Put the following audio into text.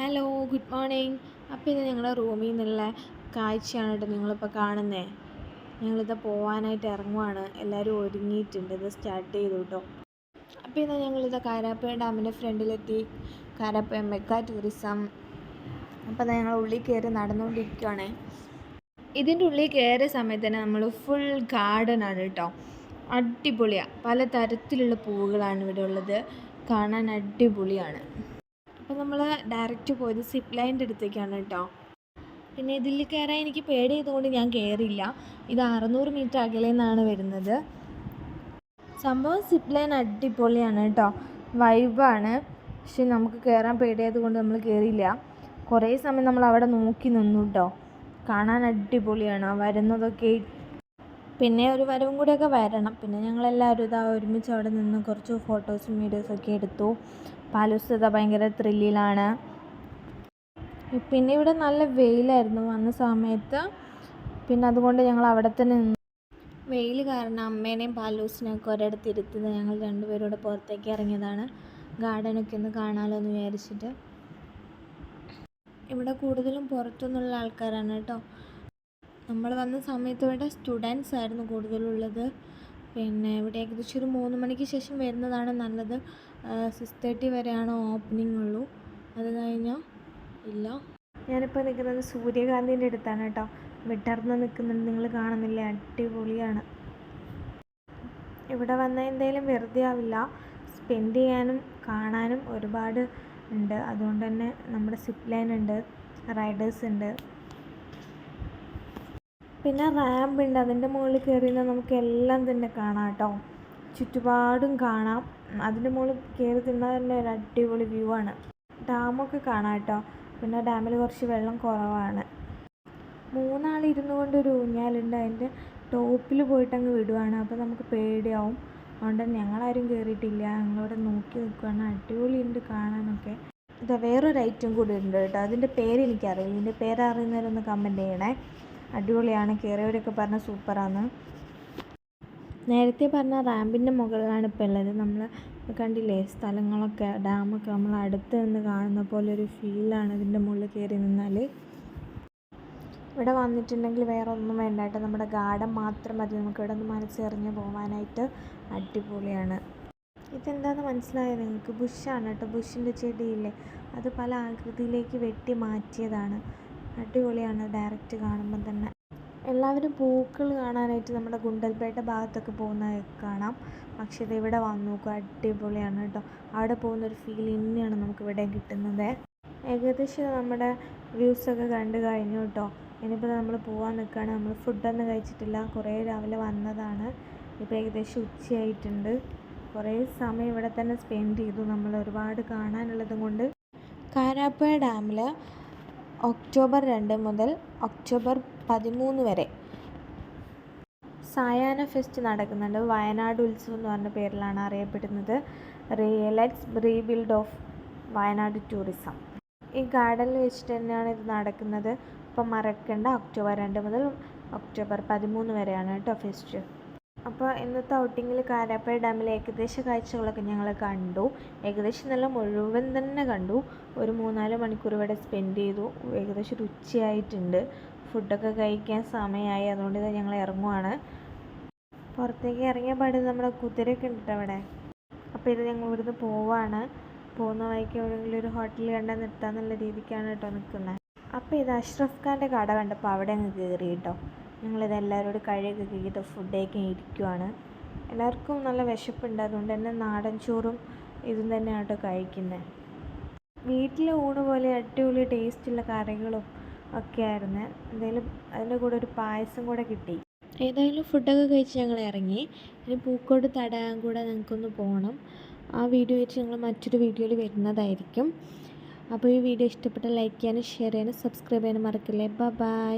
Hello, good morning. അപ്പോൾ ഇത് ഞങ്ങളുടെ റൂമിൽ നിന്നുള്ള കാഴ്ചയാണ് കേട്ടോ നിങ്ങളിപ്പോൾ കാണുന്നത്. ഞങ്ങളിത് പോകാനായിട്ട് ഇറങ്ങുവാണ്. എല്ലാവരും ഒരുങ്ങിയിട്ടുണ്ട്. ഇത് സ്റ്റാർട്ട് ചെയ്തു കേട്ടോ. അപ്പോൾ ഇന്ന് ഞങ്ങളിത് കാരാപ്പുഴ ഡാമിൻ്റെ ഫ്രണ്ടിലെത്തി. Karapuzha mega tourism. അപ്പോൾ അത് ഞങ്ങൾ ഉള്ളിൽ കയറി നടന്നുകൊണ്ടിരിക്കുകയാണ്. ഇതിൻ്റെ ഉള്ളിൽ കയറിയ സമയത്ത് തന്നെ നമ്മൾ ഫുൾ ഗാർഡനാണ് കേട്ടോ. അടിപൊളിയാണ്. പല തരത്തിലുള്ള പൂവുകളാണ് ഇവിടെ ഉള്ളത്. കാണാൻ അടിപൊളിയാണ്. അപ്പോൾ നമ്മൾ ഡയറക്റ്റ് പോയത് സിപ്പ് ലൈനിൻ്റെ അടുത്തേക്കാണ് കേട്ടോ. പിന്നെ ഇതിൽ കയറാൻ എനിക്ക് പേടിയതുകൊണ്ട് ഞാൻ കയറിയില്ല. ഇത് 600 മീറ്റർ അകലെ നിന്നാണ് വരുന്നത്. സംഭവം സിപ്പ് ലൈൻ അടിപൊളിയാണ് കേട്ടോ, വൈബാണ്. പക്ഷെ നമുക്ക് കയറാൻ പേടിയായതുകൊണ്ട് നമ്മൾ കയറിയില്ല. കുറേ സമയം നമ്മൾ അവിടെ നോക്കി നിന്നു കേട്ടോ. കാണാൻ അടിപൊളിയാണ് വരുന്നതൊക്കെ. പിന്നെ ഒരു വരവും കൂടെയൊക്കെ വരണം. പിന്നെ ഞങ്ങളെല്ലാവരും ഇതാ ഒരുമിച്ച് അവിടെ നിന്ന് കുറച്ച് ഫോട്ടോസും വീഡിയോസൊക്കെ എടുത്തു. പാലൂസ് ഭയങ്കര ത്രില്ലിലാണ്. പിന്നെ ഇവിടെ നല്ല വെയിലായിരുന്നു വന്ന സമയത്ത്. പിന്നെ അതുകൊണ്ട് ഞങ്ങൾ അവിടെ തന്നെ നിന്നു. വെയിൽ കാരണം അമ്മേനെയും പാലൂസിനെയൊക്കെ ഒരിടത്ത് ഇരുത്തുന്നത് ഞങ്ങൾ രണ്ടുപേരും കൂടെ പുറത്തേക്ക് ഇറങ്ങിയതാണ്. ഗാർഡനൊക്കെ ഒന്ന് കാണാമല്ലോ എന്ന് വിചാരിച്ചിട്ട്. ഇവിടെ കൂടുതലും പുറത്തുനിന്നുള്ള ആൾക്കാരാണ് കേട്ടോ. നമ്മൾ വന്ന സമയത്ത് ഇവിടെ സ്റ്റുഡൻസ് ആയിരുന്നു കൂടുതലുള്ളത്. പിന്നെ ഇവിടെ ഏകദേശം ഒരു 3 മണിക്ക് ശേഷം വരുന്നതാണ് നല്ലത്. 6:30 വരെയാണ് ഓപ്പണിംഗ് ഉള്ളൂ. അത് കഴിഞ്ഞാൽ ഇല്ല. ഞാനിപ്പോൾ നിൽക്കുന്നത് സൂര്യകാന്തിൻ്റെ അടുത്താണ് കേട്ടോ. വിടർന്ന് നിൽക്കുന്നുണ്ട്, നിങ്ങൾ കാണുന്നില്ല, അടിപൊളിയാണ്. ഇവിടെ വന്നാൽ എന്തായാലും വെറുതെ ആവില്ല. സ്പെൻഡ് ചെയ്യാനും കാണാനും ഒരുപാട് ഉണ്ട്. അതുകൊണ്ട് തന്നെ നമ്മുടെ സിപ്പ് ലൈൻ ഉണ്ട്, റൈഡേഴ്സ് ഉണ്ട്, പിന്നെ റാമ്പ് ഉണ്ട്. അതിൻ്റെ മുകളിൽ കയറിയാൽ നമുക്ക് എല്ലാം തന്നെ കാണാം കേട്ടോ. ചുറ്റുപാടും കാണാം. അതിൻ്റെ മുകളിൽ കയറി തിന്നാൽ തന്നെ ഒരു അടിപൊളി വ്യൂ ആണ്. ഡാമൊക്കെ കാണാം കേട്ടോ. പിന്നെ ഡാമിൽ കുറച്ച് വെള്ളം കുറവാണ്. 3 ആൾ ഇരുന്നു കൊണ്ട് ഒരു ഊഞ്ഞാലുണ്ട്. അതിൻ്റെ ടോപ്പിൽ പോയിട്ടങ്ങ് വിടുവാണ്. അപ്പോൾ നമുക്ക് പേടിയാവും. അതുകൊണ്ട് ഞങ്ങളാരും കയറിയിട്ടില്ല. ഞങ്ങളിവിടെ നോക്കി നിൽക്കുകയാണ്. അടിപൊളിയുണ്ട് കാണാനൊക്കെ. ഇതാ വേറൊരു ഐറ്റം കൂടി ഉണ്ട് കേട്ടോ. അതിൻ്റെ പേര് എനിക്കറിയില്ല. ഇതിൻ്റെ പേര് അറിയുന്നവരൊന്ന് കമൻറ്റ് ചെയ്യണേ. അടിപൊളിയാണ്. കയറിയവരൊക്കെ പറഞ്ഞ സൂപ്പറാണ്. നേരത്തെ പറഞ്ഞ റാമ്പിൻ്റെ മുകളിലാണ് ഇപ്പോൾ ഉള്ളത്. നമ്മൾ കണ്ടില്ലേ സ്ഥലങ്ങളൊക്കെ, ഡാമൊക്കെ നമ്മൾ അടുത്ത് നിന്ന് കാണുന്ന പോലെ ഒരു ഫീലാണ് ഇതിൻ്റെ മുകളിൽ കയറി നിന്നാൽ. ഇവിടെ വന്നിട്ടുണ്ടെങ്കിൽ വേറെ ഒന്നും വേണ്ട കേട്ടോ. നമ്മുടെ ഗാർഡൻ മാത്രം മതി നമുക്ക് ഇവിടെ നിന്ന് മനസ്സെറിഞ്ഞ് പോകാനായിട്ട്. അടിപൊളിയാണ്. ഇതെന്താണെന്ന് മനസ്സിലായത് നിങ്ങൾക്ക്? ബുഷാണ് കേട്ടോ. ബുഷിൻ്റെ ചെടിയില്ലേ, അത് പല ആകൃതിയിലേക്ക് വെട്ടി മാറ്റിയതാണ്. അടിപൊളിയാണ് ഡയറക്റ്റ് കാണുമ്പം തന്നെ. എല്ലാവരും പൂക്കൾ കാണാനായിട്ട് നമ്മുടെ ഗുണ്ടൽപേട്ട ഭാഗത്തൊക്കെ പോകുന്നത് കാണാം. പക്ഷേ ഇത് ഇവിടെ വന്ന് നോക്കുക, അടിപൊളിയാണ് കേട്ടോ. അവിടെ പോകുന്നൊരു ഫീൽ തന്നെയാണ് നമുക്ക് ഇവിടെ കിട്ടുന്നത്. ഏകദേശം നമ്മുടെ വ്യൂസൊക്കെ കണ്ടു കഴിഞ്ഞു കേട്ടോ. ഇനിയിപ്പോൾ നമ്മൾ പോകാൻ നിൽക്കുകയാണ്. നമ്മൾ ഫുഡൊന്നും കഴിച്ചിട്ടില്ല. കുറേ രാവിലെ വന്നതാണ്. ഇപ്പോൾ ഏകദേശം ഉച്ചയായിട്ടുണ്ട്. കുറേ സമയം ഇവിടെ തന്നെ സ്പെൻഡ് ചെയ്തു. നമ്മൾ ഒരുപാട് കാണാനുള്ളതും കൊണ്ട്. കാരാപ്പുഴ ഡാമിൽ ഒക്ടോബർ 2 മുതൽ ഒക്ടോബർ 13 വരെ സായാഹ്ന ഫെസ്റ്റ് നടക്കുന്നുണ്ട്. വയനാട് ഉത്സവം എന്ന് പറഞ്ഞ പേരിലാണ് അറിയപ്പെടുന്നത്. Let's rebuild of Wayanad tourism. ഈ ഗാർഡനിൽ വെച്ചിട്ട് തന്നെയാണ് ഇത് നടക്കുന്നത്. അപ്പം മറക്കണ്ട, ഒക്ടോബർ 2 മുതൽ ഒക്ടോബർ 13 വരെയാണ് കേട്ടോ ഫെസ്റ്റ്. അപ്പോൾ ഇന്നത്തെ ഔട്ടിങ്ങിൽ കാരാപ്പുഴ ഡാമിലെ ഏകദേശ കാഴ്ചകളൊക്കെ ഞങ്ങൾ കണ്ടു. ഏകദേശം നല്ല മുഴുവൻ തന്നെ കണ്ടു. ഒരു 3-4 മണിക്കൂർ ഇവിടെ സ്പെൻഡ് ചെയ്തു. ഏകദേശം ഒരു ഉച്ചയായിട്ടുണ്ട്. ഫുഡൊക്കെ കഴിക്കാൻ സമയമായി. അതുകൊണ്ട് ഇത് ഞങ്ങൾ ഇറങ്ങുവാണ്. പുറത്തേക്ക് ഇറങ്ങിയ പാട് നമ്മുടെ കുതിരയൊക്കെ ഉണ്ട് അവിടെ. അപ്പോൾ ഇത് ഞങ്ങൾ ഇവിടുന്ന് പോവാണ്. പോകുന്ന വഴിക്ക് എവിടെയെങ്കിലും ഒരു ഹോട്ടലിൽ കണ്ടാൽ നിർത്താമെന്നുള്ള രീതിക്കാണ് കേട്ടോ നിൽക്കുന്നത്. അപ്പോൾ ഇത് അഷ്റഫ് ഖാൻ്റെ കട കണ്ടപ്പോൾ അവിടെ അങ്ങ് കയറി കേട്ടോ. ഞങ്ങളിത് എല്ലാവരോടും കഴിയൊക്കെ കഴിയിട്ട് ഫുഡൊക്കെ ഇരിക്കുവാണ്. എല്ലാവർക്കും നല്ല വിശപ്പുണ്ട്. അതുകൊണ്ട് തന്നെ നാടൻ ചോറും ഇതും തന്നെയാണ് കേട്ടോ കഴിക്കുന്നത്. വീട്ടിലെ ഊണ് പോലെ അടിപൊളി ടേസ്റ്റുള്ള കറികളും ഒക്കെ ആയിരുന്നു. എന്തായാലും അതിൻ്റെ കൂടെ ഒരു പായസം കൂടെ കിട്ടി. ഏതായാലും ഫുഡൊക്കെ കഴിച്ച് ഞങ്ങൾ ഇറങ്ങി. ഇനി പൂക്കോട് തടാകം കൂടെ ഞങ്ങൾക്കൊന്ന് പോകണം. ആ വീഡിയോ വെച്ച് ഞങ്ങൾ മറ്റൊരു വീഡിയോയിൽ വരുന്നതായിരിക്കും. അപ്പോൾ ഈ വീഡിയോ ഇഷ്ടപ്പെട്ടാൽ ലൈക്ക് ചെയ്യാനും ഷെയർ ചെയ്യാനും സബ്സ്ക്രൈബ് ചെയ്യാനും മറക്കല്ലേ. ബൈ.